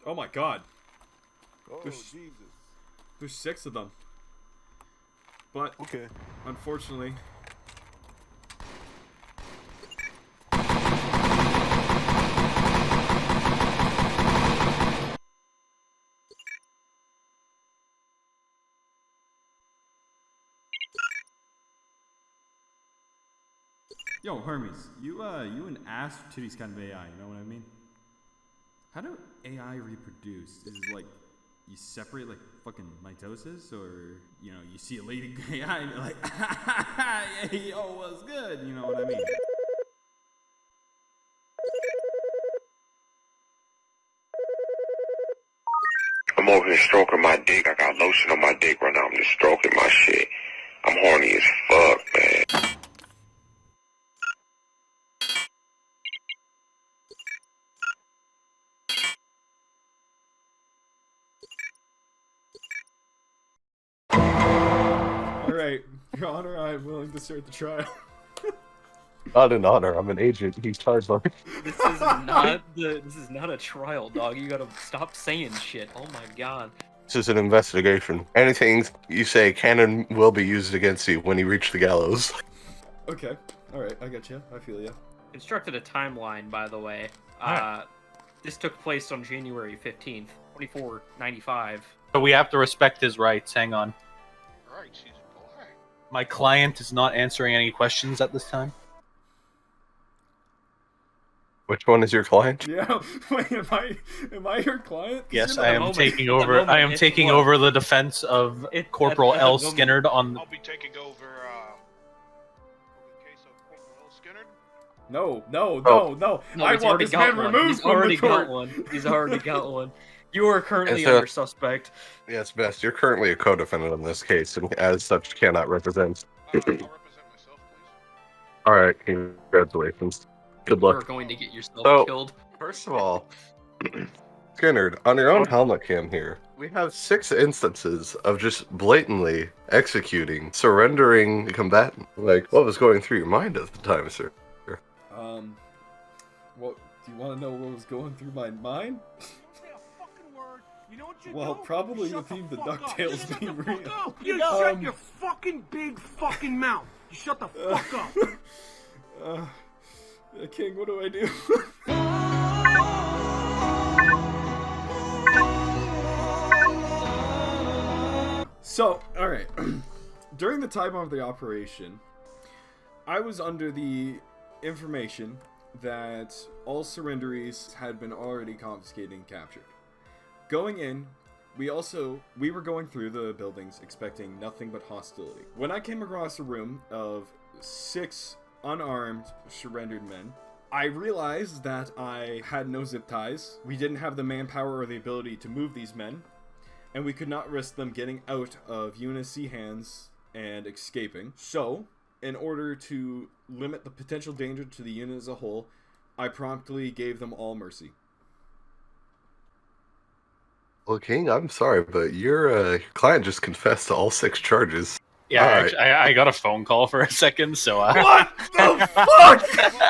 Oh my god. Oh, There's- Jesus. There's 6 of them. But, Okay. unfortunately... Yo, Hermes, you an ass titties kind of AI, you know what I mean? How do AI reproduce? Is it like, you separate like fucking mitosis, or, you know, you see a lady AI and you're like, yeah, yo, what's good? You know what I mean? I'm over here stroking my dick. I got lotion on my dick right now. I'm just stroking my shit. I'm horny as fuck, man. Alright, Your Honor, I am willing to start the trial. Not an honor. I'm an agent. He's charged on. This is not a trial, dog. You gotta stop saying shit. Oh my god. This is an investigation. Anything you say, Canon will be used against you when you reach the gallows. Okay, alright, I got you. I feel you. Constructed a timeline, by the way. Alright. This took place on January 15th, 2495. But we have to respect his rights. Hang on. Right, she's black. My client is not answering any questions at this time. Which one is your client? Yeah, wait, am I your client? 'Cause Yes, you're I not- am moment- taking at the over. moment, I am it's taking what? over the defense of Corporal at the L. moment- Skynyrd on. I'll be taking over, the case of Corporal Skynyrd. No, no, Oh. no. No, I he's want already this got man one. removed He's from already the court. got one. He's already got one. You are currently And so- under suspect. Yes, Bess. You're currently a co-defendant on this case, and as such, cannot represent. I'll represent myself, please. All right. Congratulations. Good You're luck. going to get yourself So- killed. First of all, Skynyrd, on your own helmet cam here, we have 6 instances of just blatantly executing, surrendering the combatant. Like, what was going through your mind at the time, sir? What do you want to know? What was going through my mind? Well, probably the theme of DuckTales being real. You shut your fucking big fucking mouth. You shut the fuck up. King, what do I do? So, alright. During the time of the operation, I was under the information that all surrenderies had been already confiscated and captured. Going in, we were going through the buildings expecting nothing but hostility. When I came across a room of 6 unarmed surrendered men, I realized that I had no zip ties, we didn't have the manpower or the ability to move these men, and we could not risk them getting out of UNSC hands and escaping. So, in order to limit the potential danger to the unit as a whole, I promptly gave them all mercy. Well, King, I'm sorry, but your client just confessed to all 6 charges. Yeah, All right. actually, I got a phone call for a second, so What the fuck? Got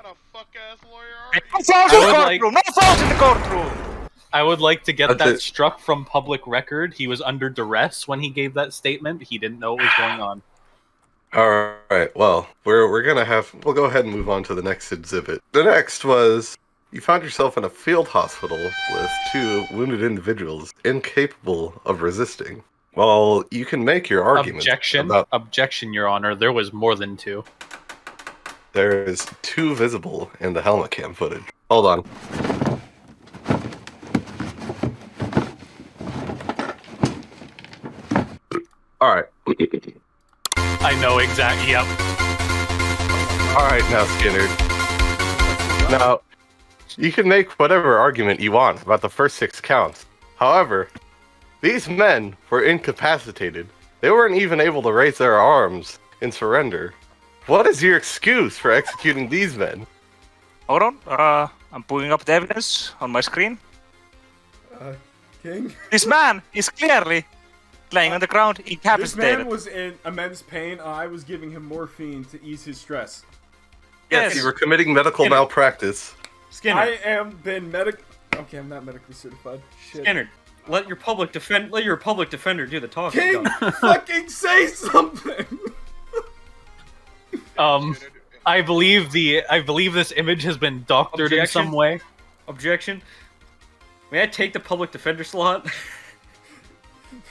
a fuck-ass lawyer already? No phones in the I would like- courtroom! No phones in the courtroom! I would like to get That's that it. struck from public record. He was under duress when he gave that statement. He didn't know what was going on. All right. Well, we'll go ahead and move on to the next exhibit. The next was you found yourself in a field hospital with 2 wounded individuals incapable of resisting. Well, you can make your argument Objection, Your Honor. There was more than 2. there is 2 visible in the helmet cam footage. Hold on. All right. I know exactly. Yep. All right, now Skynyrd. Now, you can make whatever argument you want about the first 6 counts. However, these men were incapacitated. They weren't even able to raise their arms in surrender. What is your excuse for executing these men? Hold on, I'm pulling up the evidence on my screen. King? This man is clearly laying on the ground, This incapacitated. man was in immense pain. I was giving him morphine to ease his stress. Yes. You were committing medical malpractice. I am been Okay, I'm not medically certified. Shit. Skynyrd, let your public defender do the talking. King, dog. fucking say something! I believe this image has been doctored in Objection? some way. Objection. May I take the public defender slot?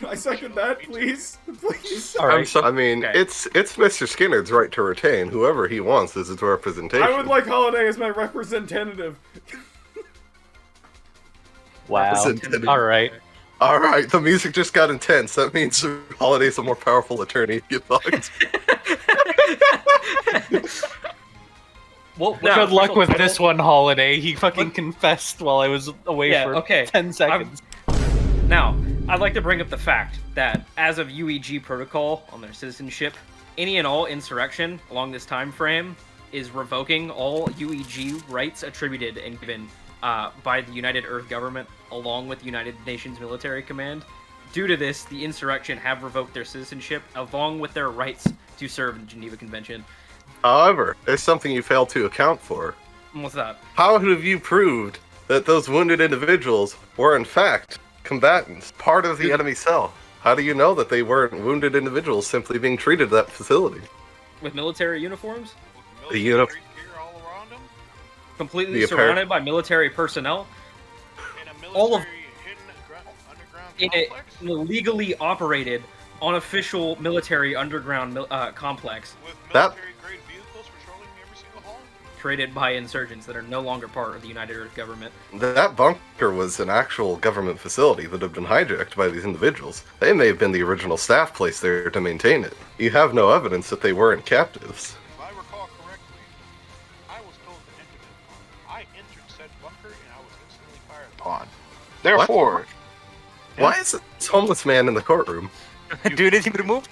I second that, please. Please. All right. I mean, Okay. it's Mr. Skynyrd's right to retain whoever he wants as his representation. I would like Holiday as my representative. Wow. Representative. All right. All right, the music just got intense. That means Holiday's a more powerful attorney. Get fucked. Well, Good luck with this one, Holiday. He fucking confessed while I was away Yeah, for okay. 10 seconds. Now, I'd like to bring up the fact that as of UEG protocol on their citizenship, any and all insurrection along this time frame is revoking all UEG rights attributed and given by the United Earth government along with United Nations Military Command. Due to this, the insurrection have revoked their citizenship along with their rights to serve in the Geneva Convention. However, there's something you failed to account for. And what's that? How have you proved that those wounded individuals were in fact combatants, part of the enemy cell? How do you know that they weren't wounded individuals simply being treated at that facility? With military uniforms? The uni- Gear all around them, Completely The surrounded by military personnel? in a military All of- hidden underground In complex a legally operated, unofficial military underground complex with That- military-grade vehicles patrolling every single hall. created by insurgents that are no longer part of the United Earth government. That bunker was an actual government facility that had been hijacked by these individuals. They may have been the original staff placed there to maintain it. You have no evidence that they weren't captives. If I recall correctly, I was told to enter it. I entered said bunker and I was instantly fired upon. Therefore, Why is this homeless man in the courtroom? Do you need him removed?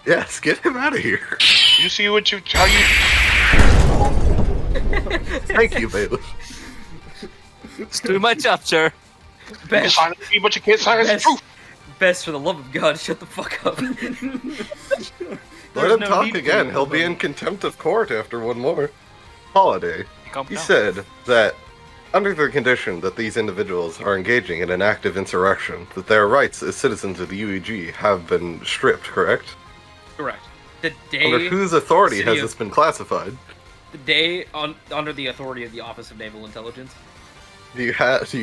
Yes, get him out of here. you see how you Thank you, bailiff. It's too much up, sir. Bess, sign me, but you can't sign us the Bess, truth. Bess, for the love of God, shut the fuck up. Let There's him no talk need for again. you. He'll be in contempt of court after one more. Holiday, Calm you down. said that under the condition that these individuals are engaging in an active insurrection, that their rights as citizens of the UEG have been stripped, correct? Correct. The Under day, whose authority City has of- this been classified? under the authority of the Office of Naval Intelligence. Do you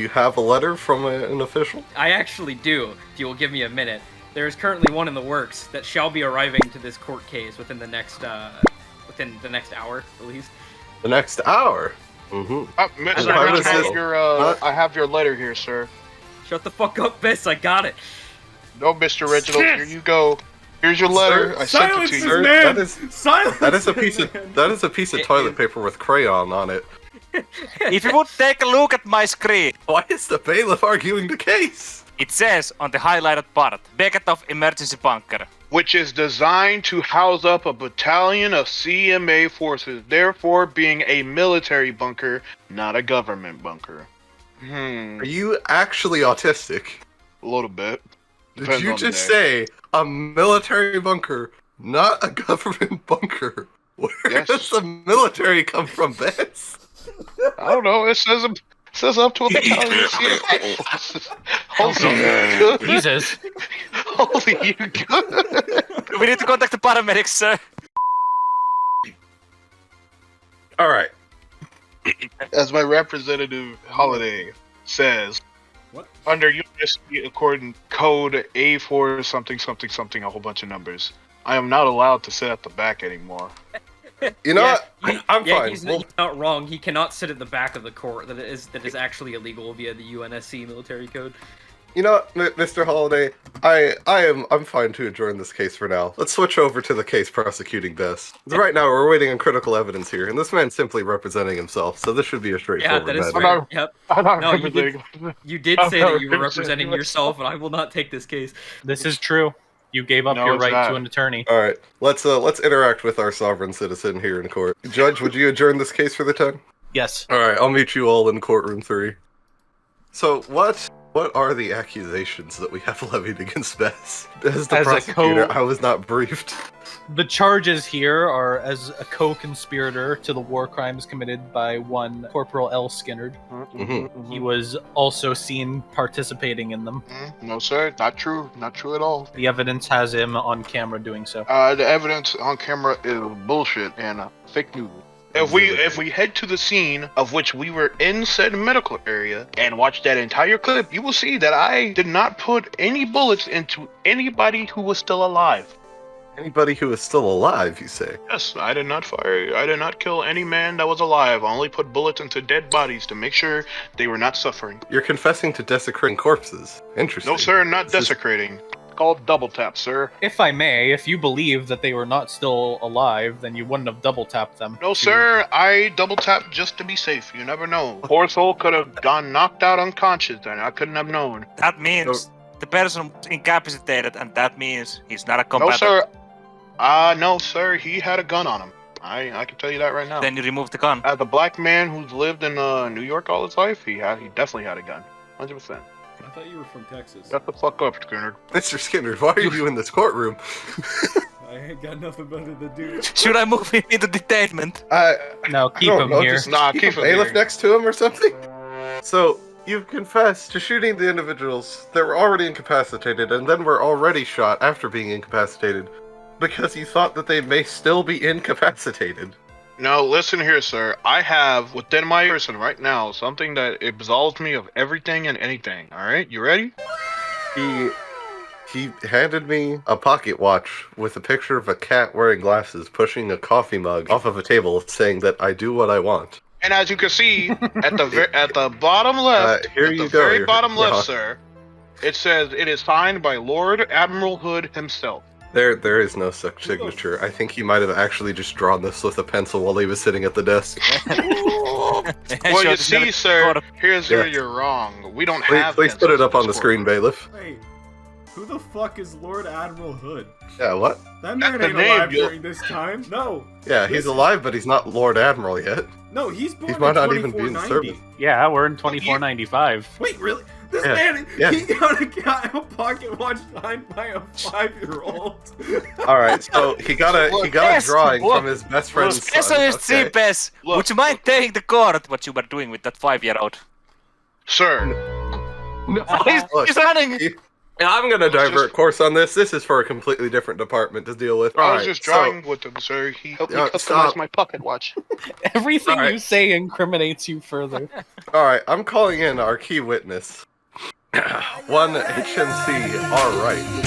have a letter from an official? I actually do, if you will give me a minute. There is currently one in the works that shall be arriving to this court case within the next hour, at least. The next hour. Mm-hmm. Mister, I I have this- your I have your letter here, sir. Shut the fuck up, Bess, I got it. No, Mr. Reginald, here you go. Here's your letter. I sent it Silence to this you. Sir, man! that is- Silence That is a this piece of man! toilet paper with crayon on it. If you would take a look at my screen, Why is the bailiff arguing the case? it says on the highlighted part, Beketov Emergency Bunker. Which is designed to house up a battalion of CMA forces, therefore being a military bunker, not a government bunker. Are you actually autistic? A little bit. Did Depends you on the just day. say a military bunker, not a government bunker? Where Yes. does the military come from, Bess? I don't know. It says up to a battalion of CMA. Holy you good? Jesus. Holy you good? We need to contact the paramedics, sir. All right. As my representative Holiday says, What? under U.S. according code A4 something something something, a whole bunch of numbers, I am not allowed to sit at the back anymore. You know Yeah, what? I'm fine. He's We'll- not wrong. He cannot sit at the back of the court. That is actually illegal via the UNSC military code. You know what, Mr. Holiday? I'm fine to adjourn this case for now. Let's switch over to the case prosecuting Bess. Right now, we're waiting on critical evidence here, and this man's simply representing himself, so this should be a Yeah, straightforward that is matter. fair. Yep. I'm not No, you representing. You did I'm say not that you were representing representing yourself, and I will not take this case. This is true. You gave up No, your it's right not. to an attorney. All right, let's interact with our sovereign citizen here in court. Judge, would you adjourn this case for the time? Yes. All right, I'll meet you all in courtroom 3. So what are the accusations that we have levied against Bess? As the As a prosecutor, co- I was not briefed. The charges here are as a co-conspirator to the war crimes committed by one Corporal L. Skynyrd. He was also seen participating in them. No, sir, not true. Not true at all. The evidence has him on camera doing so. The evidence on camera is bullshit and fake news. If we head to the scene of which we were in said medical area and watch that entire clip, you will see that I did not put any bullets into anybody who was still alive. Anybody who is still alive, you say? Yes, I did not fire. I did not kill any man that was alive. I only put bullets into dead bodies to make sure they were not suffering. You're confessing to desecrating corpses. Interesting. No, sir, not desecrating. It's called double tap, sir. If I may, if you believe that they were not still alive, then you wouldn't have double tapped them. No, sir, I double tapped just to be safe. You never know. Poor soul could have gone knocked out unconscious, and I couldn't have known. That means the person was incapacitated, and that means he's not a No, combatant. sir. No, sir, he had a gun on him. I can tell you that right now. Then you remove the gun. As a black man who's lived in New York all his life, he definitely had a gun. 100%. I thought you were from Texas. Shut the fuck up, Skynyrd. Mr. Skynyrd, why are you in this courtroom? I ain't got nothing better to do. Should I move him into detainment? No, keep I don't him know, here. just Nah, keep keep a him bailiff here. next to him or something? So, you've confessed to shooting the individuals that were already incapacitated and then were already shot after being incapacitated because you thought that they may still be incapacitated. No, listen here, sir. I have within my person right now something that absolves me of everything and anything. Alright, you ready? He handed me a pocket watch with a picture of a cat wearing glasses pushing a coffee mug off of a table saying that I do what I want. And as you can see, at the bottom left, here at you the go, very you're bottom left, wrong. sir, it says it is signed by Lord Admiral Hood himself. There is no such signature. I think he might have actually just drawn this with a pencil while he was sitting at the desk. Well, you see, sir, here's where you're wrong. We don't have. Please put it up on the screen, bailiff. Wait, who the fuck is Lord Admiral Hood? Yeah, what? That man That's the ain't name, alive yo. during this time. No. Yeah, he's alive, but he's not Lord Admiral yet. No, he's born He might in not even be in the 2490. service. Yeah, we're in 2495. Wait, really? This Yeah, man, yeah. he got a pocket watch signed by a 5-year-old. All right, so he got a Yes, drawing look. from his best friend's son. Specialist Okay. Bess, Look, would you mind telling the court what you were doing with that 5-year-old? Sir, Look, He's running! I'm gonna divert course on this. This is for a completely different department to deal with. I was Alright, just so- drawing with him, sir. He helped me customize stop. my pocket watch. Everything Alright. you say incriminates you further. Alright, I'm calling in our key witness. One HMC, alright.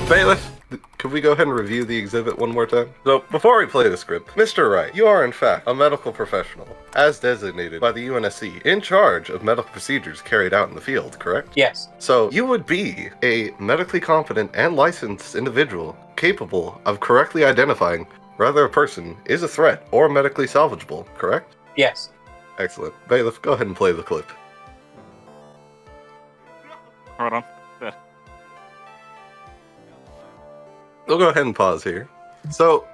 Bailiff, could we go ahead and review the exhibit one more time? So, before we play the script, Mr. Wright, you are in fact a medical professional, as designated by the UNSC, in charge of medical procedures carried out in the field, correct? Yes. So, you would be a medically competent and licensed individual capable of correctly identifying whether a person is a threat or medically salvageable, correct? Yes. Excellent. Bailiff, go ahead and play the clip. Hold on. We'll go ahead and pause here. So,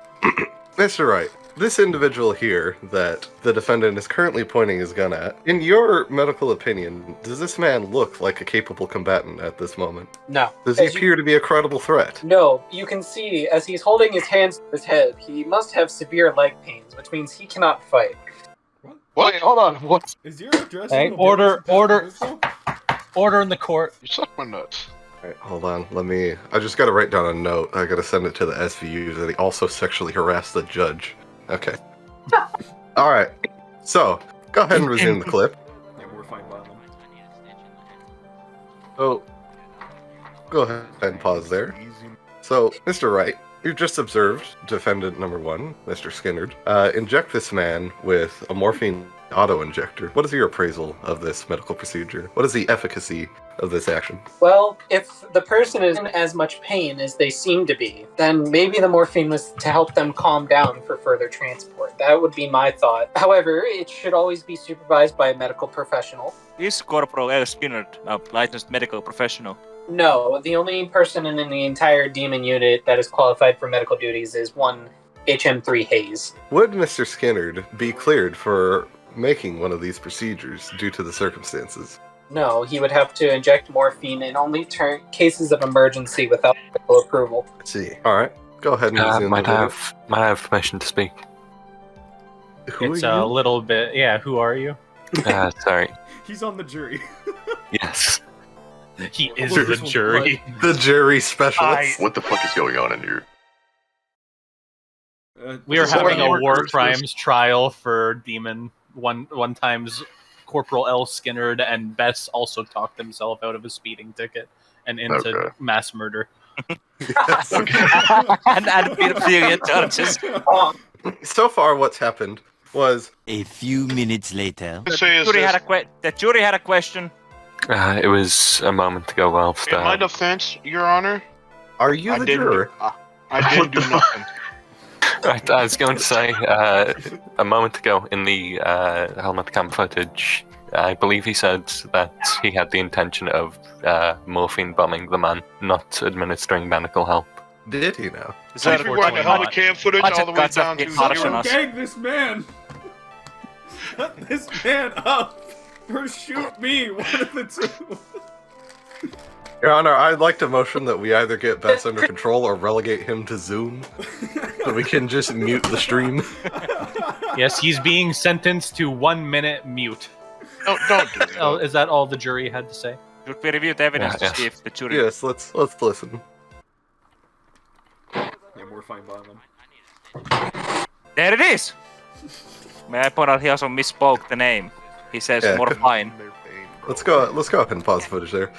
Mr. Wright, this individual here that the defendant is currently pointing his gun at, in your medical opinion, does this man look like a capable combatant at this moment? No. Does he As you- appear to be a credible threat? No, you can see as he's holding his hands to his head, he must have severe leg pains, which means he cannot fight. What? Wait, hold on. What? Is your address Hey, in the order- Billings order- Pistol? Order in the court. You suck my nuts. Alright, hold on. I just gotta write down a note. I gotta send it to the SVU that he also sexually harassed the judge. Okay. Alright. So, go ahead and resume the clip. Yeah, we're fine by them. So, go ahead and pause there. So, Mr. Wright, you've just observed defendant number 1, Mr. Skynyrd, inject this man with a morphine auto-injector. What is your appraisal of this medical procedure? What is the efficacy of this action? Well, if the person is in as much pain as they seem to be, then maybe the morphine was to help them calm down for further transport. That would be my thought. However, it should always be supervised by a medical professional. Is Corporal L. Skynyrd a licensed medical professional? No, the only person in the entire demon unit that is qualified for medical duties is one HM3 haze. Would Mr. Skynyrd be cleared for making one of these procedures due to the circumstances? No, he would have to inject morphine in only cases of emergency without medical approval. Let's see. All right, go ahead and resume. Might I have permission to speak? Who It's are you? a little bit. Yeah, who are you? Sorry. He's on the jury. Yes. He is the jury. The jury specialist. What the fuck is going on in here? We are So having a what war versus- crimes trial for Demon. One time's Corporal L. Skynyrd and Bess also talked himself out of a speeding ticket and into Okay. mass murder. Yes. and pedophilia charges. So far, what's happened was A few minutes later. The jury had a question. It was a moment ago whilst... In my defense, Your Honor, Are you the juror? I didn't do nothing. Right, I was going to say, a moment ago in the helmet cam footage, I believe he said that he had the intention of morphine bombing the man, not administering medical help. Did he now? Is that If you watch the helmet cam footage all the way down to Someone gag this man! Shut this man up! Or shoot me! One of the two! Your Honor, I'd like to motion that we either get Bess under control or relegate him to Zoom, so we can just mute the stream. Yes, he's being sentenced to 1 minute mute. No, don't do that. Oh, is that all the jury had to say? Should we review the evidence Yeah, to see if the jury... Yes, let's listen. Yeah, more fine by them. There it is! May I point out he also misspoke the name. He says Yeah. morphine. Let's go ahead and pause the footage there.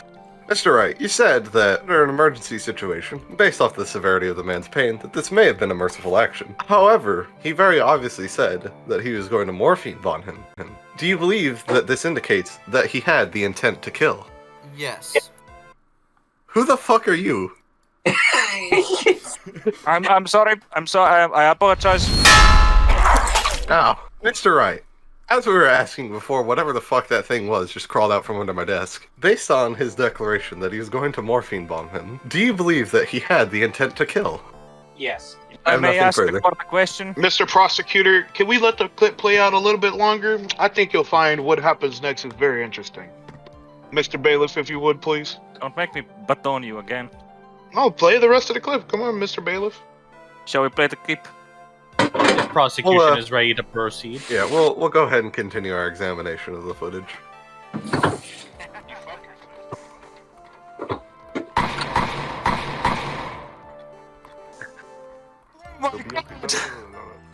Mr. Wright, you said that under an emergency situation, based off the severity of the man's pain, that this may have been a merciful action. However, he very obviously said that he was going to morphine bomb him. Do you believe that this indicates that he had the intent to kill? Yes. Who the fuck are you? I'm sorry. I apologize. Now, Mr. Wright, as we were asking before, whatever the fuck that thing was just crawled out from under my desk. Based on his declaration that he was going to morphine bomb him, do you believe that he had the intent to kill? Yes. I have may nothing ask further. the court a question. Mr. Prosecutor, can we let the clip play out a little bit longer? I think you'll find what happens next is very interesting. Mr. Bailiff, if you would, please. Don't make me baton you again. No, play the rest of the clip. Come on, Mr. Bailiff. Shall we play the clip? If prosecution Well, is ready to proceed. Yeah, we'll go ahead and continue our examination of the footage.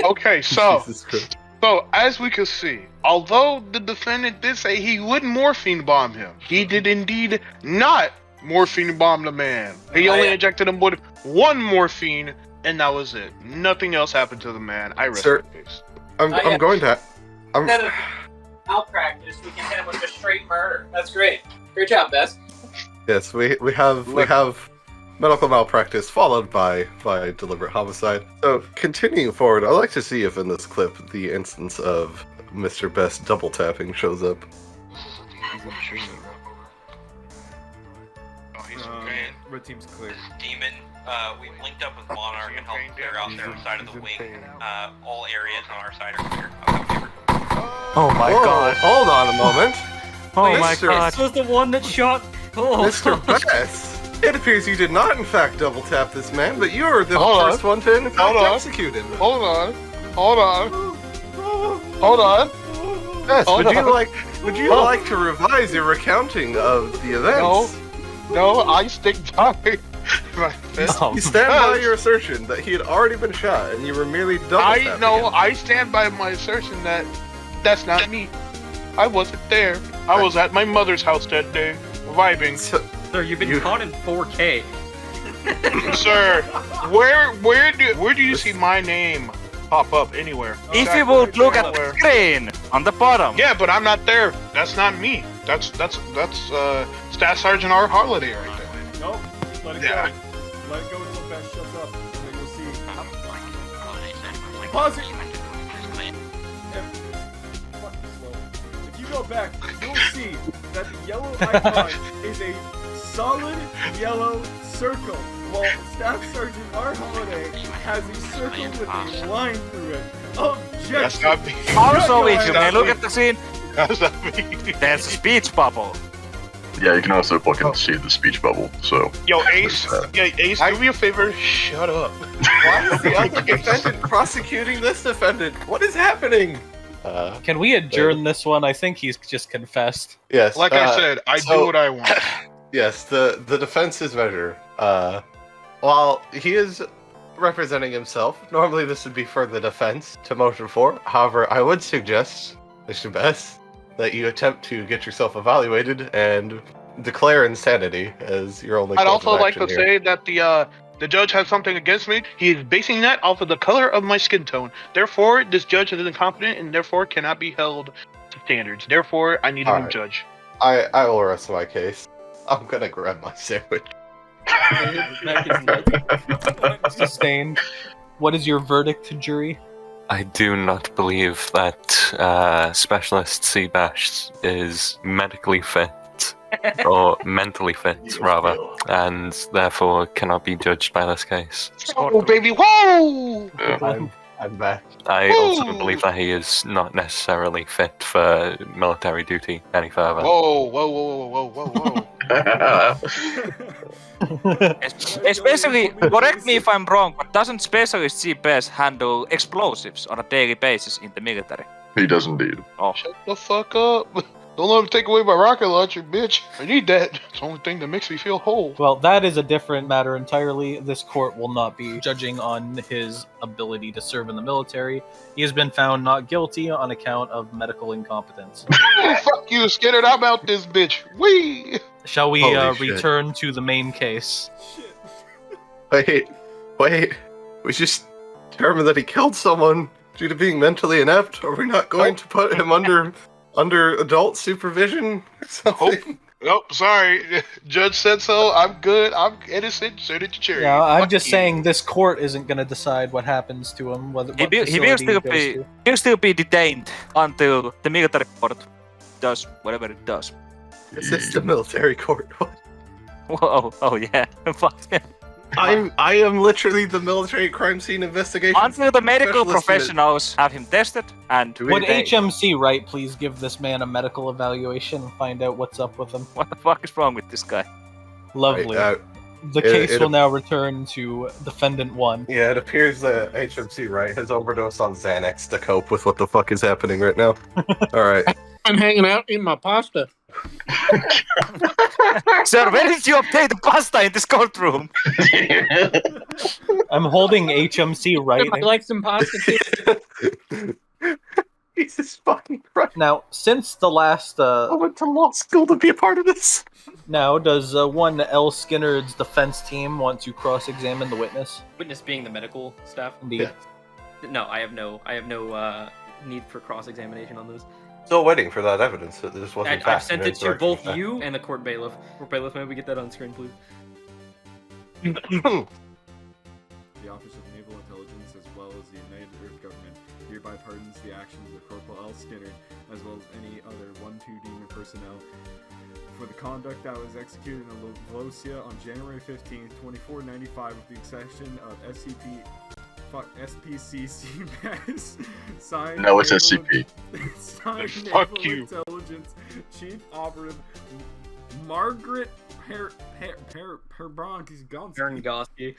Okay, so Jesus Christ. as we can see, although the defendant did say he would morphine bomb him, he did indeed not morphine bomb the man. He only injected him with one morphine, and that was it. Nothing else happened to the man. I rest Sir, my case. I'm going to... Instead of malpractice, we can hit him with a straight murder. That's great. Great job, Bess. Yes, we have medical malpractice followed by deliberate homicide. So continuing forward, I'd like to see if in this clip the instance of Mr. Best double tapping shows up. Red team's clear. Demon, we've linked up with Monarch and helped clear out their side of the wing. All areas on our side are clear. Oh my Whoa, god. hold on a moment. Oh my Mr. god. This was the one that shot. Oh. Mr. Bess, it appears you did not in fact double tap this man, but you were the Hold first one to in fact Hold on. execute him. Hold on. Hold on. Hold on. Bess, Hold would on. you like to revise your recounting of the events? No, I stick by my fist. You stand by your assertion that he had already been shot and you were merely double tapping him. I stand by my assertion that that's not me. I wasn't there. I was at my mother's house that day, vibing. Sir, you've been caught in 4K. Sir, where do you see my name pop up anywhere? If you would look at the screen on the bottom. Yeah, but I'm not there. That's not me. That's Staff Sergeant R. Holiday right there. Nope. Let it Yeah. go. Let it go until Bess shuts up. And then you'll see. Pause it! Fucking slow. If you go back, you'll see that the yellow icon is a solid yellow circle. while Staff Sergeant R. Holiday has a circle with a line through it. Objection! That's not me. Also, if you That's may not look me. at the scene, That's not me. there's a speech bubble. Yeah, you can also fucking see the speech bubble, so. Yo, Ace, Ace, do me a favor. Shut up. Why is the other defendant prosecuting this defendant? What is happening? Can we adjourn this one? I think he's just confessed. Yes. Like I said, I do what I want. Yes, the defense's measure. While he is representing himself, normally this would be for the defense to motion for. However, I would suggest, Mr. Bess, that you attempt to get yourself evaluated and declare insanity as your only. I'd course of also like to action here. say that the judge has something against me. He is basing that off of the color of my skin tone. Therefore, this judge is incompetent and therefore cannot be held to standards. Therefore, I need a new Alright. judge. I will rest my case. I'm gonna grab my sandwich. Sustained. What is your verdict, jury? I do not believe that Specialist Seabash is medically fit, or mentally fit, rather, and therefore cannot be judged by this case. Oh, baby, whoa! I'm back. I also believe that he is not necessarily fit for military duty any further. Whoa, whoa, whoa, whoa, whoa, whoa, Especially, correct me if I'm wrong, but doesn't Specialist CBS handle explosives on a daily basis in the military? He does indeed. Oh. Shut the fuck up. Don't let him take away my rocket launcher, bitch. I need that. It's the only thing that makes me feel whole. Well, that is a different matter entirely. This court will not be judging on his ability to serve in the military. He has been found not guilty on account of medical incompetence. Fuck you, Skynyrd. I'm out this bitch. Wee! Shall we Holy shit. return to the main case? Wait. We just determined that he killed someone due to being mentally inept. Are we not going to put him under adult supervision or something? Nope, sorry. Judge said so. I'm good. I'm innocent. So did your cherry. Yeah, I'm Fuck just you. saying this court isn't going to decide what happens to him. What He will facility still goes be to. he'll still be detained until the military court does whatever it does. Is this the military court? Whoa, oh yeah. Fuck yeah. I am literally the military crime scene investigation. Until the medical specialist unit. professionals have him tested and Would HMC Wright please give this man a medical evaluation and find out what's up with him? what the fuck is wrong with this guy? Lovely. Right, The case will now return to Defendant 1. yeah, it appears that HMC Wright has overdosed on Xanax to cope with what the fuck is happening right now. Alright. I'm hanging out eating my pasta. Sir, where did you obtain the pasta in this courtroom? I'm holding HMC Wright. I'd like some pasta too. Jesus fucking Christ. Now, since the last... I went to law school to be a part of this. Now, does one L. Skynyrd's defense team want to cross-examine the witness? Witness being the medical staff. Indeed. No, I have no need for cross-examination on those. Still waiting for that evidence that this wasn't I've fast sent and it to both insurrection. you and the court bailiff. Court bailiff, may we get that on screen, please? The Office of Naval Intelligence, as well as the United Earth Government, hereby pardons the actions of Corporal L. Skynyrd, as well as any other 1-2 Demon personnel, for the conduct that was executed in Volosia on January 15th, 2495, with the exception of SPCC Bess, signed. No, it's Naval- SCP. Signed Fuck Naval you. Intelligence Chief Operative Margaret Perengoski.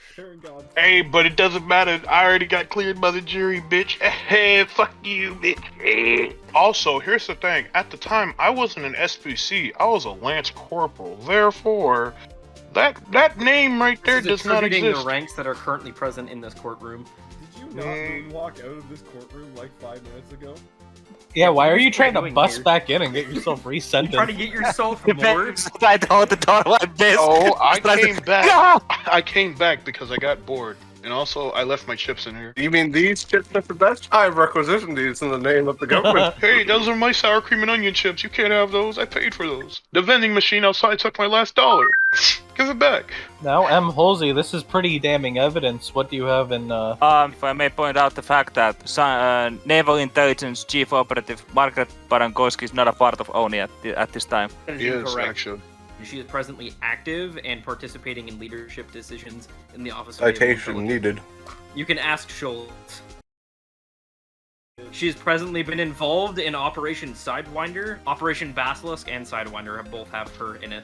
Hey, but it doesn't matter. I already got cleared by the jury, bitch. Hey, fuck you, bitch. Also, here's the thing. At the time, I wasn't an SPC. I was a Lance Corporal. Therefore, that name right there does not Attributing exist. the ranks that are currently present in this courtroom. Did you not moonwalk out of this courtroom like 5 minutes ago? Yeah, why are you trying to doing bust here? back in and get yourself resentenced? Trying to get yourself more. I don't like this. Oh, I Trying to- came back. I came back because I got bored. And also, I left my chips in here. You mean these chips, Mr. Best? I've requisitioned these in the name of the government. Hey, those are my sour cream and onion chips. You can't have those. I paid for those. The vending machine outside took my last $1. Give it back. Now, M. Halsey, this is pretty damning evidence. What do you have in, If I may point out the fact that Naval Intelligence Chief Operative Margaret Barankoski is not a part of ONI at this time. That is Yes, incorrect. actually. She is presently active and participating in leadership decisions in the Office of Naval Citation Intelligence. needed. You can ask Schultz. She has presently been involved in Operation Sidewinder. Operation Basilisk and Sidewinder both have her in it.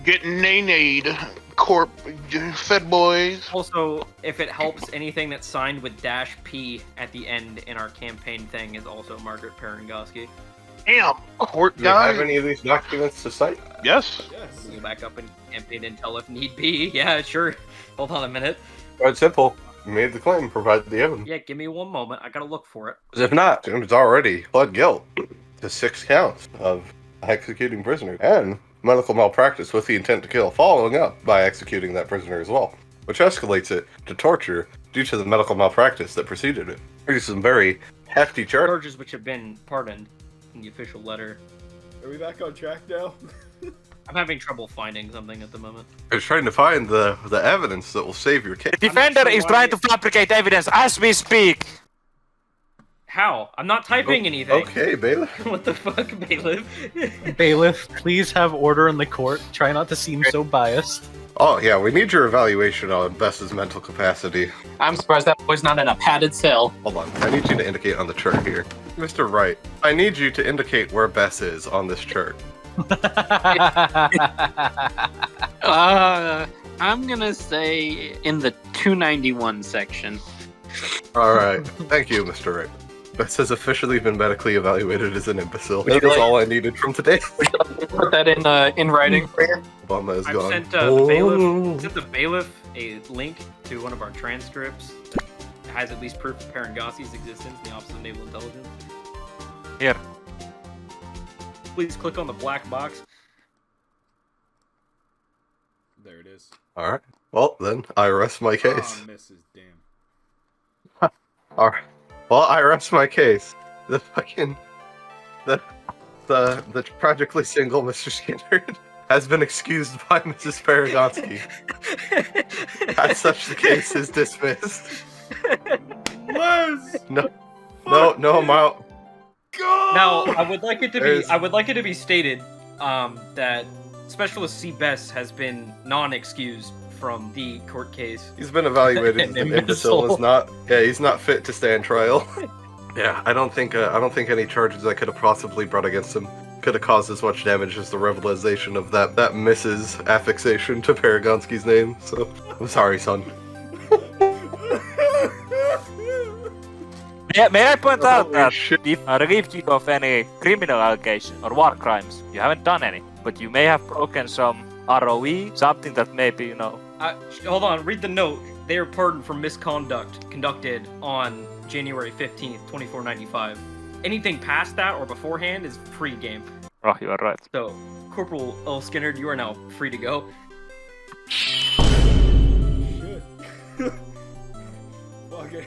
Getting nay-nayed. Corp, Fed boys. Also, if it helps, anything that's signed with -P at the end in our campaign thing is also Margaret Perengoski. Damn, court Do you guy. have any of these documents to cite? Yes. Go back up and campaign intel if need be. Yeah, sure. Hold on a minute. Quite simple. You made the claim, provided the evidence. Yeah, give me one moment. I gotta look for it. If not, Jim's already pled guilt to 6 counts of executing prisoner and medical malpractice with the intent to kill, following up by executing that prisoner as well, which escalates it to torture due to the medical malpractice that preceded it. There's some very hefty Charges which have been pardoned in the official letter. Are we back on track now? I'm having trouble finding something at the moment. It's trying to find the evidence that will save your case. The defender is trying to fabricate evidence as we speak. How? I'm not typing anything. Okay, bailiff. What the fuck, bailiff? Bailiff, please have order in the court. Try not to seem so biased. Oh yeah, we need your evaluation on Bess's mental capacity. I'm surprised that boy's not in a padded cell. Hold on, I need you to indicate on the chart here. Mr. Wright, I need you to indicate where Bess is on this chart. I'm gonna say in the 291 section. Alright, thank you, Mr. Wright. Bess has officially been medically evaluated as an imbecile. Would you That is like- all I needed from today. Put that in writing for you. Obama is I've gone. sent the bailiff a link to one of our transcripts that has at least proof of Perengasi's existence in the Office of Naval Intelligence. Here. Please click on the black box. There it is. Alright, well then, I rest my case. Oh, misses, damn. Alright, well, I rest my case. The fucking... The tragically single Mr. Skynyrd has been excused by Mrs. Paragonski. As such, the case is dismissed. Les! No, I'm out. Now, I would like it to be. There's- I would like it to be stated that Specialist C. Bess has been non-excused from the court case. He's been evaluated as an imbecile. He's not fit to stand trial. Yeah, I don't think any charges I could have possibly brought against him could have caused as much damage as the revelation of that Mrs. affixation to Paragonski's name. So I'm sorry, son. May I point out that if relieved you of any criminal allegations or war crimes, you haven't done any, but you may have broken some ROE, something that maybe, you know. Hold on, read the note. They are pardoned for misconduct conducted on January 15th, 2495. Anything past that or beforehand is free game. Oh, you are right. So, Corporal L. Skynyrd, you are now free to go. Shit. Fuck it.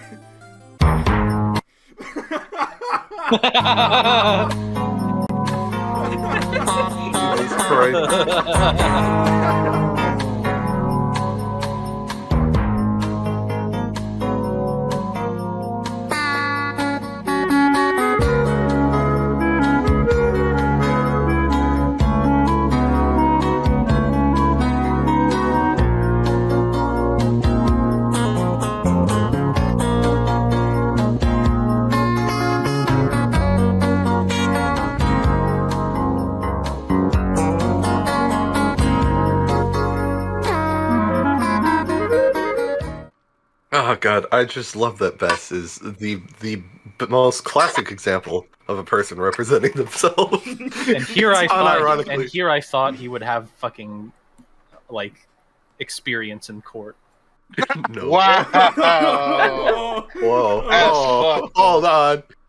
Jesus Christ. Oh god, I just love that Bess is the most classic example of a person representing themselves. And here I thought he would have fucking like experience in court. No. Wow. Whoa. That's Oh, fucked. hold on.